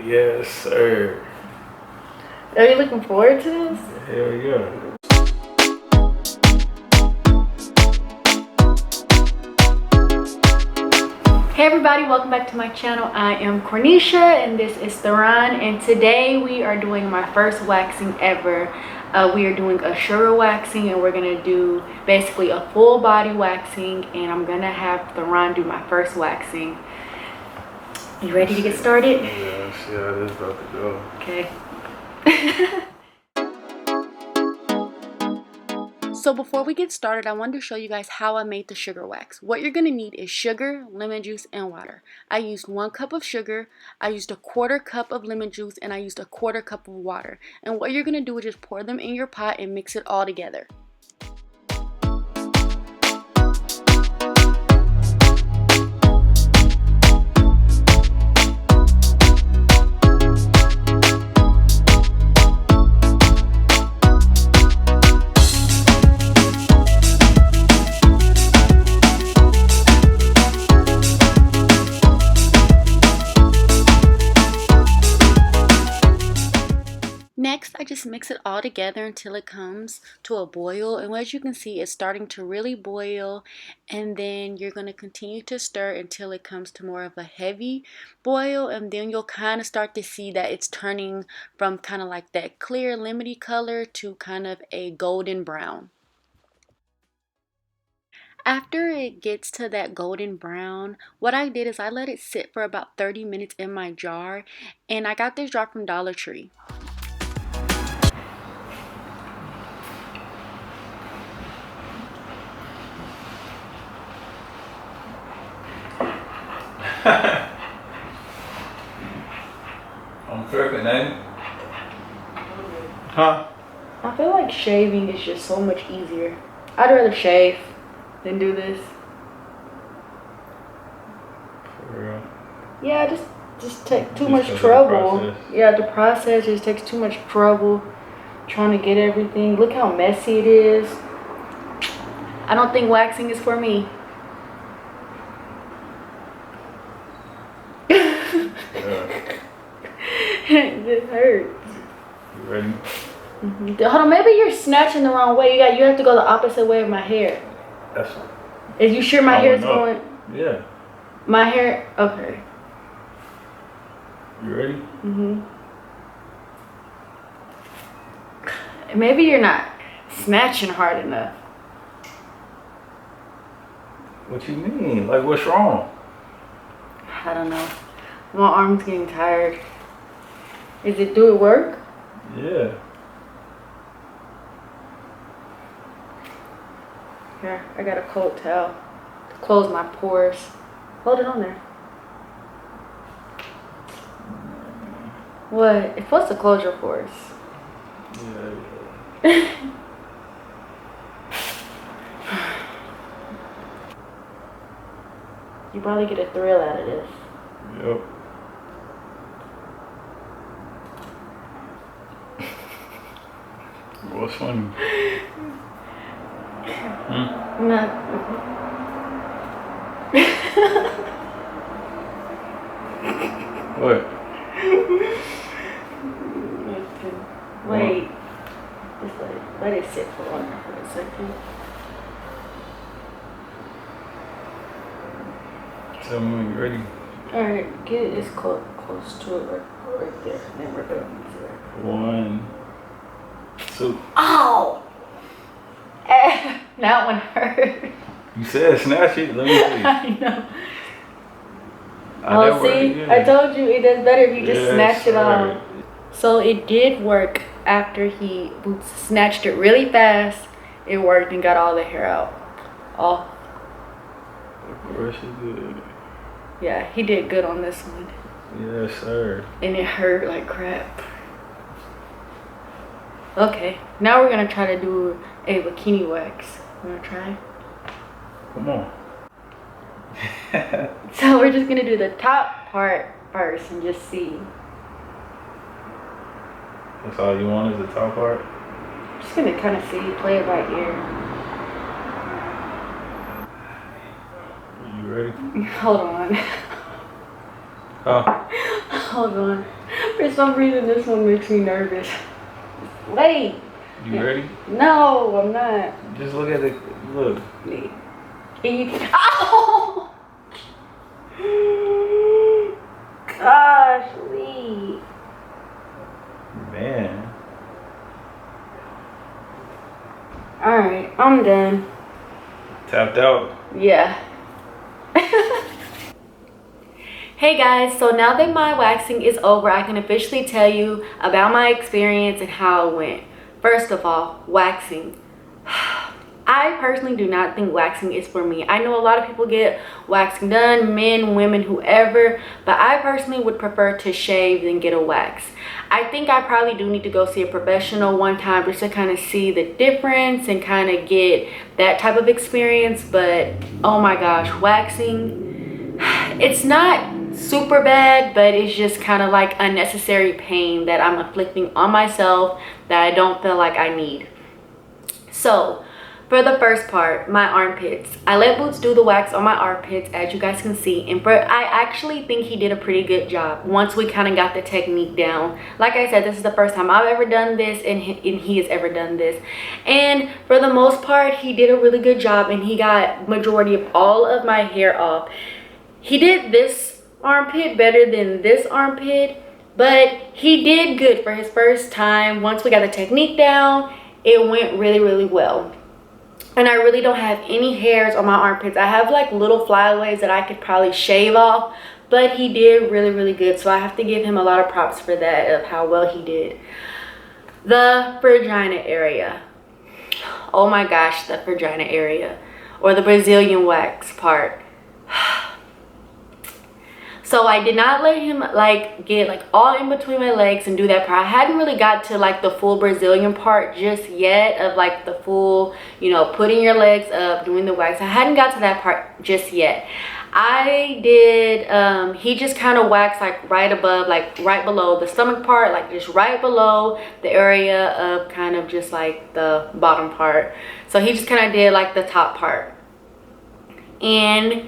Yes, sir. Are you looking forward to this? Hell yeah. Hey everybody, welcome back to my channel. I am Cornisha and this is Theron, and today we are doing my first waxing ever. We are doing a sugar waxing, and we're gonna do basically a full body waxing, and I'm gonna have Theron do my first waxing. You ready to get started? Yeah, let's see how this is about to go. Okay. So before we get started, I wanted to show you guys how I made the sugar wax. What you're going to need is sugar, lemon juice, and water. I used 1 cup of sugar, I used a 1/4 cup of lemon juice, and I used a 1/4 cup of water. And what you're going to do is just pour them in your pot and mix it all together. Next, I just mix it all together until it comes to a boil, and as you can see, it's starting to really boil, and then you're going to continue to stir until it comes to more of a heavy boil, and then you'll kind of start to see that it's turning from kind of like that clear lemony color to kind of a golden brown. After it gets to that golden brown, what I did is I let it sit for about 30 minutes in my jar, and I got this jar from Dollar Tree. I'm tripping, ain't it? Huh? I feel like shaving is just so much easier. I'd rather shave than do this. For real? Yeah, just take too much trouble. Yeah, the process just takes too much trouble trying to get everything. Look how messy it is. I don't think waxing is for me. It hurts. You ready? Hold on, maybe you're snatching the wrong way. You have to go the opposite way of my hair. That's. Is you sure my hair is going? Yeah. My hair. Okay. You ready? Maybe you're not snatching hard enough. What you mean? Like, what's wrong? I don't know. My arm's getting tired. Do it work? Yeah. Here, I got a cold towel to close my pores. Hold it on there. What? It's supposed to close your pores. Yeah. You probably get a thrill out of this. Yep. What's funny? Nothing. What? Wait. Just let it sit for a second. Tell me when you're ready. Alright, get it as close to it right there. And then we're going to mix it. 1, 2. Ow! That one hurt. You said snatch it. Let me see. I know. Oh, see? I told you it does better if you just snatch it off. So it did work after he snatched it really fast. It worked and got all the hair out. Off. Of course he did. Yeah, he did good on this one. Yes, sir. And it hurt like crap. Okay, now we're gonna try to do a bikini wax. You wanna try? Come on. So we're just gonna do the top part first and just see. That's all you want is the top part? I'm just gonna kind of see, play it by ear. You ready? Hold on. Huh? Hold on. For some reason, this one makes me nervous. Wait. You ready? No, I'm not. Just look at it. Look. Oh! Gosh, Lee. Man. Alright, I'm done. Tapped out. Yeah. Hey guys, so now that my waxing is over, I can officially tell you about my experience and how it went. First of all, waxing. I personally do not think waxing is for me. I know a lot of people get waxing done, men, women, whoever, but I personally would prefer to shave than get a wax. I think I probably do need to go see a professional one time just to kind of see the difference and kind of get that type of experience. But oh my gosh, waxing, it's not super bad, but it's just kind of like unnecessary pain that I'm inflicting on myself that I don't feel like I need. So for the first part, my armpits, I let Boots do the wax on my armpits, as you guys can see, and I actually think he did a pretty good job once we kind of got the technique down. Like I said, this is the first time I've ever done this, and he has ever done this, and for the most part he did a really good job, and he got majority of all of my hair off. He did this armpit better than this armpit, but he did good for his first time. Once we got the technique down, it went really well. And I really don't have any hairs on my armpits. I have like little flyaways that I could probably shave off, but he did really good. So I have to give him a lot of props for that, of how well he did. The vagina area. Oh my gosh, the vagina area, or the Brazilian wax part. So I did not let him like get like all in between my legs and do that part. I hadn't really got to like the full Brazilian part just yet, of like the full, you know, putting your legs up, doing the wax. I hadn't got to that part just yet. I did, he just kind of waxed like right above, like right below the stomach part, like just right below the area of kind of just like the bottom part. So he just kind of did like the top part. And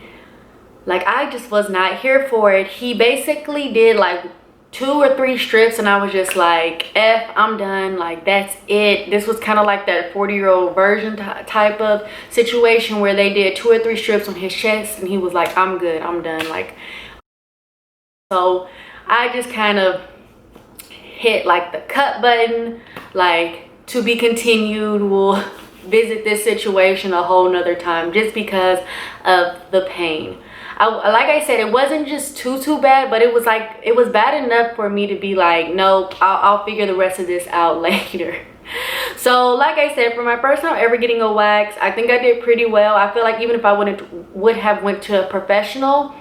like, I just was not here for it. He basically did like 2 or 3 strips, and I was just like, I'm done. Like, that's it. This was kind of like that 40-year-old version type of situation where they did 2 or 3 strips on his chest, and he was like, I'm good, I'm done. Like, so I just kind of hit like the cut button, like, to be continued. We'll visit this situation a whole nother time, just because of the pain. Like I said, it wasn't just too bad, but it was like, it was bad enough for me to be like, nope, I'll figure the rest of this out later. So like I said, for my first time ever getting a wax, I think I did pretty well. I feel like even if I would have went to a professional,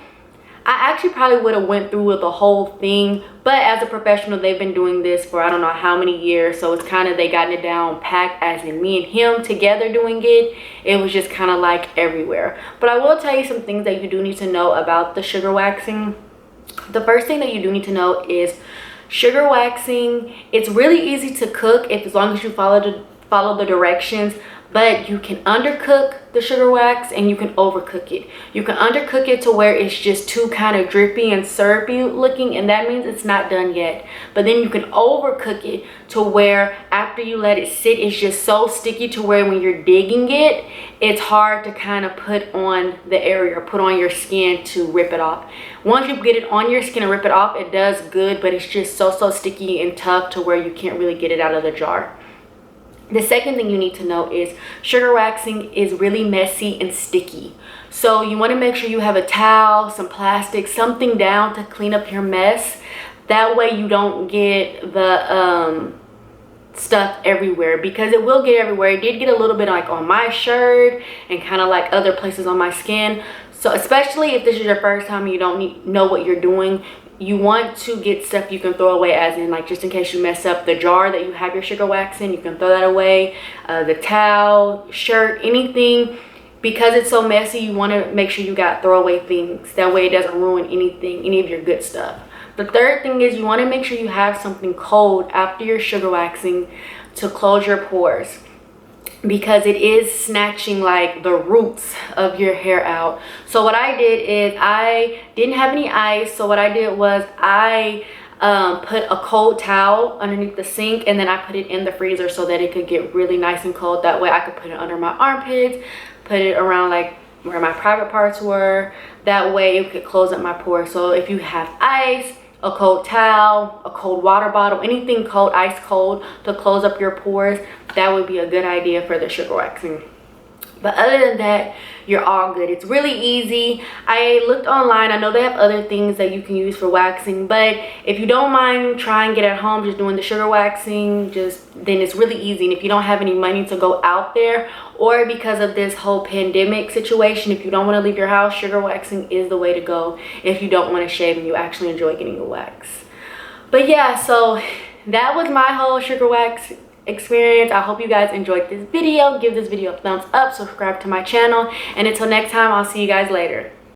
I actually probably would have went through with the whole thing. But as a professional, they've been doing this for I don't know how many years, so it's kind of, they gotten it down packed, as in me and him together doing it. It was just kind of like everywhere. But I will tell you some things that you do need to know about the sugar waxing. The first thing that you do need to know is sugar waxing, it's really easy to cook as long as you follow the directions. But you can undercook the sugar wax and you can overcook it. You can undercook it to where it's just too kind of drippy and syrupy looking, and that means it's not done yet. But then you can overcook it to where after you let it sit, it's just so sticky to where when you're digging it, it's hard to kind of put on the area or put on your skin to rip it off. Once you get it on your skin and rip it off, it does good, but it's just so sticky and tough to where you can't really get it out of the jar. The second thing you need to know is sugar waxing is really messy and sticky. So you want to make sure you have a towel, some plastic, something down to clean up your mess. That way you don't get the stuff everywhere, because it will get everywhere. It did get a little bit like on my shirt and kind of like other places on my skin. So especially if this is your first time and you don't know what you're doing, you want to get stuff you can throw away, as in like just in case you mess up the jar that you have your sugar wax in, you can throw that away. The towel, shirt, anything. Because it's so messy, you want to make sure you got throwaway things. That way it doesn't ruin anything, any of your good stuff. The third thing is you want to make sure you have something cold after your sugar waxing to close your pores, because it is snatching like the roots of your hair out. So what I did is, I didn't have any ice, so what I did was I put a cold towel underneath the sink, and then I put it in the freezer so that it could get really nice and cold. That way I could put it under my armpits, put it around like where my private parts were. That way it could close up my pores. So if you have ice, a cold towel, a cold water bottle, anything cold, ice cold, to close up your pores, that would be a good idea for the sugar waxing. But other than that, you're all good. It's really easy. I looked online. I know they have other things that you can use for waxing, but if you don't mind trying it at home, just doing the sugar waxing, then it's really easy. And if you don't have any money to go out there, or because of this whole pandemic situation, if you don't want to leave your house, sugar waxing is the way to go if you don't want to shave and you actually enjoy getting a wax. But yeah, so that was my whole sugar wax experience. I hope you guys enjoyed this video. Give this video a thumbs up, subscribe to my channel, and until next time, I'll see you guys later.